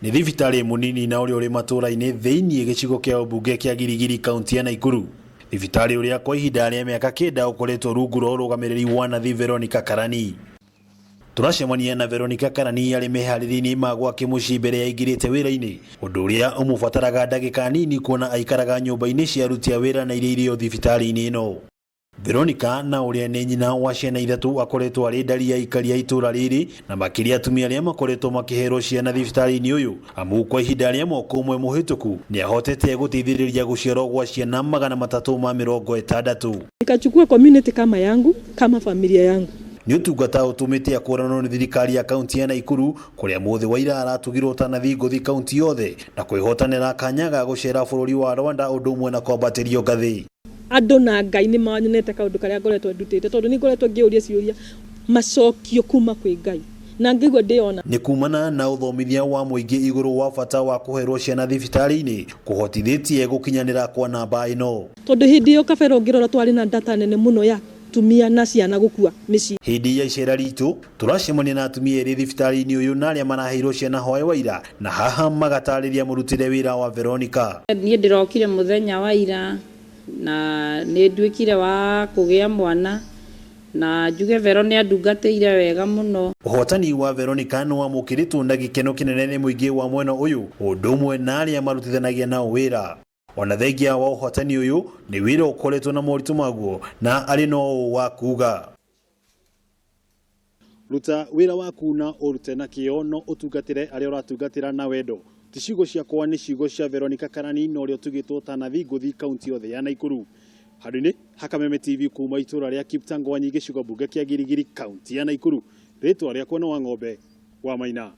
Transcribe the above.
Nĩ thibitarĩ munini na ũrĩa ũrĩ matũũra-inĩ thĩinĩ gĩcigo kĩa ũmbunge kĩa Girigiri kaunti ya Nakuru. Thibitarĩ ũrĩa kwa ihinda rĩa mĩaka 9 ũkoretwo rungu rwa ũrũgamĩrĩri wa Nathi Veronica Karani. Turacemania na Veronica Karani arĩ meharĩria-inĩ ma gwaka mũciĩ mbere ya aingĩrĩte wĩra-inĩ, ũndũ ũrĩa ũmũbataraga ndagĩka nini kuona aikaraga nyũmba-inĩ cia aruti a wĩra na iria irĩ thibitarĩ-inĩ ĩno. Veronica na ũrĩa nĩ nyina wa ciana 3 akoretwo arĩ ndari ya aikari a itũũra rĩrĩ na makĩria atumia arĩa makoretwo makĩherwo ciana thibitarĩ-inĩ ũyũ, amu kwa ihinda rĩa mwaka ũmwe mũhĩtũku nĩ ahotete gũteithĩrĩria gũciarwo gwa ciana 360. Nikachukua community kama yangu, kama familia yangu. Nĩ ũtungata ũtũmĩte akũranwo nĩ thirikari ya kaunti ya Nakuru, kũrĩa mũthĩ wa ira aratugirwo Tanathi ngũthi kaunti yothe na kwĩhotanĩra kanya ga gũcera bũrũri wa Rwanda ũndũ ũmwe na kwambatĩrio ngathĩ. Andũ na Ngai nĩ manyonete kaũndũ karĩa ngoretwo ndutĩte, tondũ nĩ ngoretwo ngĩũria ciũria macokio kuma kwĩ Ngai na ngĩigua ndĩona. Nĩ kumana na ũthomithia wa mũingĩ igũrũ wa bata wa kũherwo ciana thibitarĩ-inĩ kũhotithĩtie gũkinyanĩra kwa namba ĩno, tondũ hĩndĩ ĩyo kabere ũngĩrora twarĩ na data nene mũno ya tumia na ciana gũkua mĩciĩ. Hĩndĩ ya icera ritũ turacemania na atumia erĩ thibitarĩ-inĩ ũyũ na arĩa maraheirwo ciana hoe wa ira, na haha magatarĩria mũrutĩre wĩra wa Veronica. Niĩ ndĩrokire mũthenya wa ira na nĩ nduĩkire wa kũgĩa mwana na njuge Vero nĩ andungatĩire wega mũno. Ũhotani wa Veronica nĩ wamũkĩrĩtwo na gĩkeno kĩnene nĩ mũingĩ wa mwena ũyũ, ũndũ ũmwe na arĩa marutithanagia nao wĩra. Ona thengia wa ũhotani ũyũ nĩ wĩra ũkoretwo na moritũ maguo na arĩ no wa kuga. Ruta wĩra waku na ũrute na kĩyo no ũtungatĩre arĩa ũratungatĩra na wendo. Ti ciugo ciakwa nĩ ciugo cia Veronica Karani na ũrĩa ũtugĩtwo Tanathi ngũthi kaunti yothe ya Nakuru. Handũ-inĩ Hakameme TV kuma itũũra rĩa Kiptangwanyi gĩcigo mbunge kĩa Girigiri kaunti ya Nakuru. Rĩtwa rĩakwa nĩ Wang'ombe wa Maina.